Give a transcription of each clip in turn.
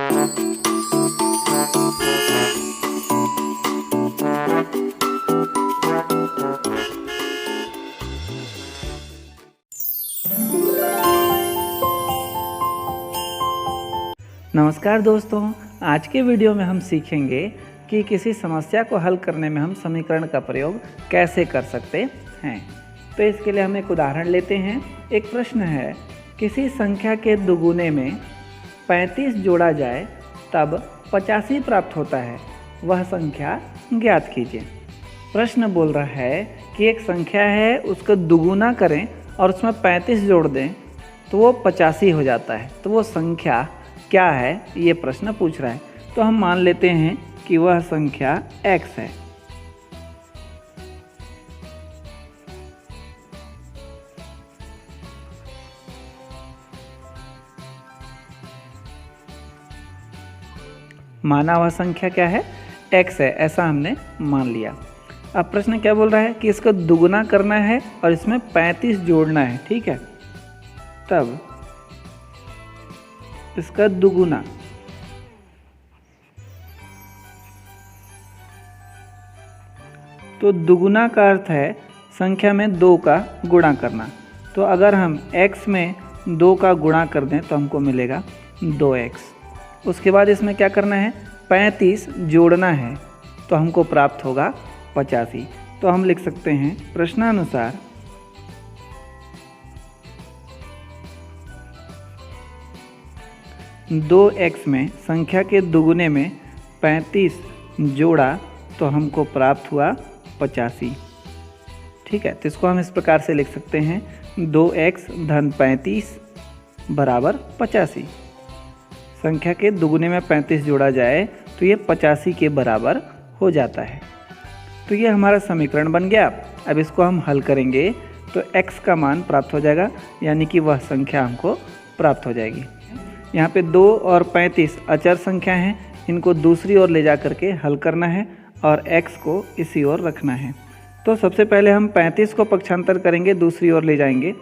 नमस्कार दोस्तों, आज के वीडियो में हम सीखेंगे कि किसी समस्या को हल करने में हम समीकरण का प्रयोग कैसे कर सकते हैं। तो इसके लिए हम एक उदाहरण लेते हैं। एक प्रश्न है, किसी संख्या के दुगुने में 35 जोड़ा जाए तब 85 प्राप्त होता है, वह संख्या ज्ञात कीजिए। प्रश्न बोल रहा है कि एक संख्या है, उसको दुगुना करें और उसमें 35 जोड़ दें तो वो 85 हो जाता है। तो वो संख्या क्या है, ये प्रश्न पूछ रहा है। तो हम मान लेते हैं कि वह संख्या x है। माना वह संख्या क्या है, x है, ऐसा हमने मान लिया। अब प्रश्न क्या बोल रहा है कि इसको दुगुना करना है और इसमें 35 जोड़ना है, ठीक है। तब इसका दुगुना, तो दुगुना का अर्थ है संख्या में 2 का गुणा करना। तो अगर हम x में 2 का गुणा कर दें तो हमको मिलेगा 2x। उसके बाद इसमें क्या करना है, 35 जोड़ना है तो हमको प्राप्त होगा 85। तो हम लिख सकते हैं प्रश्नानुसार 2x में संख्या के दुगुने में 35 जोड़ा तो हमको प्राप्त हुआ 85, ठीक है। तो इसको हम इस प्रकार से लिख सकते हैं 2x धन 35 बराबर 85। संख्या के दुगुने में 35 जोड़ा जाए तो ये 85 के बराबर हो जाता है। तो ये हमारा समीकरण बन गया। अब इसको हम हल करेंगे तो x का मान प्राप्त हो जाएगा, यानी कि वह संख्या हमको प्राप्त हो जाएगी। यहाँ पे 2 और 35 अचर संख्या हैं, इनको दूसरी ओर ले जा करके हल करना है और x को इसी ओर रखना है। तो सबसे पहले हम 35 को पक्षांतर करेंगे, दूसरी ओर ले जाएंगे।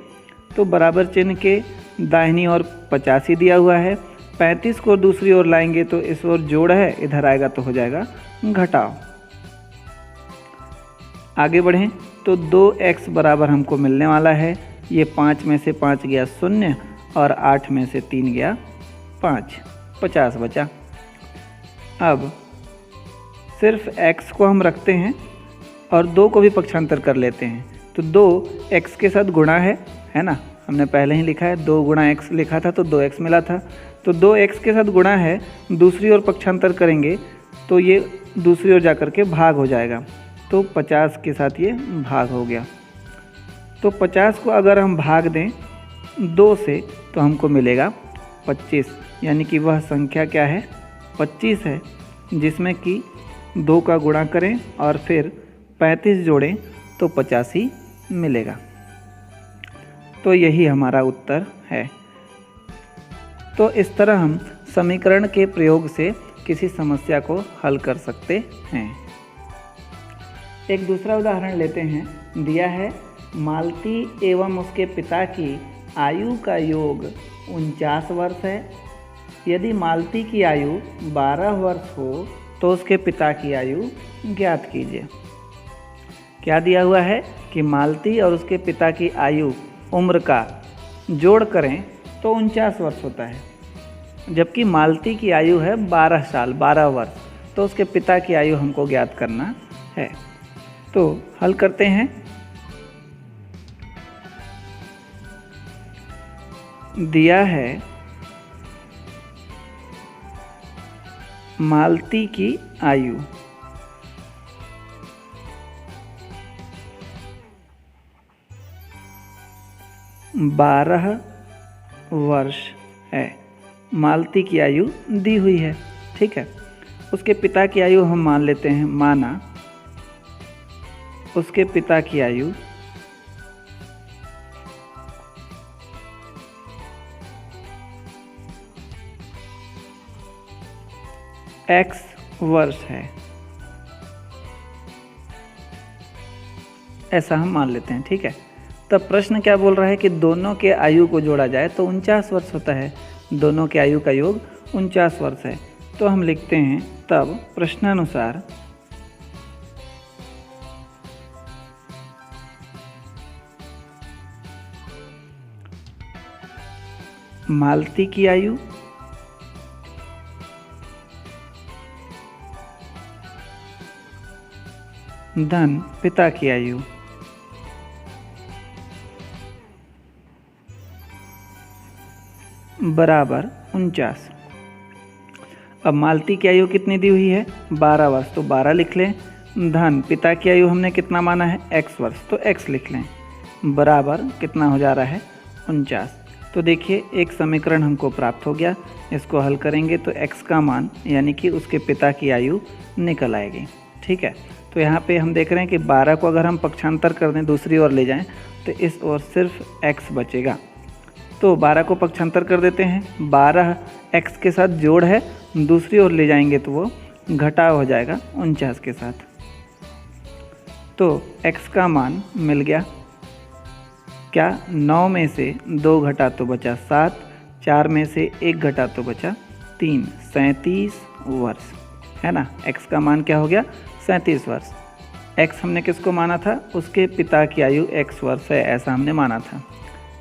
तो बराबर चिन्ह के दाहिनी ओर 85 दिया हुआ है, 35 को दूसरी ओर लाएंगे तो इस ओर जोड़ है, इधर आएगा तो हो जाएगा घटाव। आगे बढ़ें तो 2x बराबर हमको मिलने वाला है, ये 5 में से 5 गया 0 और 8 में से 3 गया 5, 50 बचा। अब सिर्फ x को हम रखते हैं और 2 को भी पक्षांतर कर लेते हैं। तो 2 x के साथ गुणा है ना, हमने पहले ही लिखा है 2 गुणा x लिखा था तो 2x मिला था। तो 2x के साथ गुणा है, दूसरी ओर पक्षांतर करेंगे तो ये दूसरी ओर जाकर के भाग हो जाएगा। तो 50 के साथ ये भाग हो गया। तो 50 को अगर हम भाग दें 2 से तो हमको मिलेगा 25, यानी कि वह संख्या क्या है, 25 है, जिसमें कि 2 का गुणा करें और फिर 35 जोड़ें तो 85 मिलेगा। तो यही हमारा उत्तर है। तो इस तरह हम समीकरण के प्रयोग से किसी समस्या को हल कर सकते हैं। एक दूसरा उदाहरण लेते हैं। दिया है, मालती एवं उसके पिता की आयु का योग 49 वर्ष है। यदि मालती की आयु 12 वर्ष हो तो उसके पिता की आयु ज्ञात कीजिए। क्या दिया हुआ है कि मालती और उसके पिता की आयु, उम्र का जोड़ करें तो 49 वर्ष होता है, जबकि मालती की आयु है 12 साल 12 वर्ष। तो उसके पिता की आयु हमको ज्ञात करना है। तो हल करते हैं। दिया है, मालती की आयु 12 वर्ष है। मालती की आयु दी हुई है, ठीक है। उसके पिता की आयु हम मान लेते हैं, माना उसके पिता की आयु x वर्ष है, ऐसा हम मान लेते हैं, ठीक है। तब प्रश्न क्या बोल रहा है कि दोनों के आयु को जोड़ा जाए तो 49 वर्ष होता है। दोनों के आयु का योग 49 वर्ष है। तो हम लिखते हैं तब प्रश्नानुसार मालती की आयु धन पिता की आयु बराबर 49। अब मालती की आयु कितनी दी हुई है? 12 वर्ष, तो 12 लिख लें। धन पिता की आयु हमने कितना माना है? x वर्ष, तो x लिख लें। बराबर कितना हो जा रहा है? 49। तो देखिए एक समीकरण हमको प्राप्त हो गया। इसको हल करेंगे तो x का मान यानी कि उसके पिता की आयु निकल आएगी। ठीक है, तो यहाँ पे हम देख रहे हैं कि 12 को अगर हम पक्षांतर कर दें, दूसरी ओर ले जाएं, तो इस ओर सिर्फ x बचेगा। तो 12 को पक्षांतर कर देते हैं। 12 x के साथ जोड़ है, दूसरी ओर ले जाएंगे तो वो घटाव हो जाएगा 49 के साथ। तो x का मान मिल गया क्या? 9 में से 2 घटा तो बचा 7, 4 में से 1 घटा तो बचा 3, 37 वर्ष है ना। x का मान क्या हो गया? 37 वर्ष। x हमने किसको माना था? उसके पिता की आयु x वर्ष है, ऐसा हमने माना था,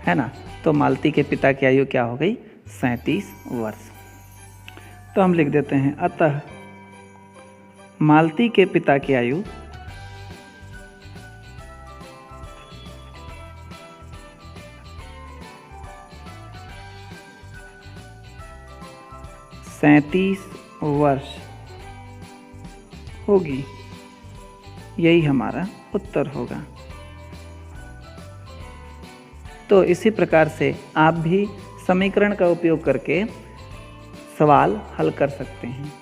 है ना। तो मालती के पिता की आयु क्या हो गई? 37 वर्ष। तो हम लिख देते हैं अतः मालती के पिता की आयु 37 वर्ष होगी। यही हमारा उत्तर होगा। तो इसी प्रकार से आप भी समीकरण का उपयोग करके सवाल हल कर सकते हैं।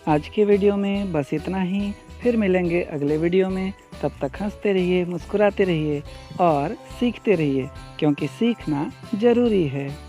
आज के वीडियो में बस इतना ही। फिर मिलेंगे अगले वीडियो में। तब तक हंसते रहिए, मुस्कुराते रहिए और सीखते रहिए, क्योंकि सीखना ज़रूरी है।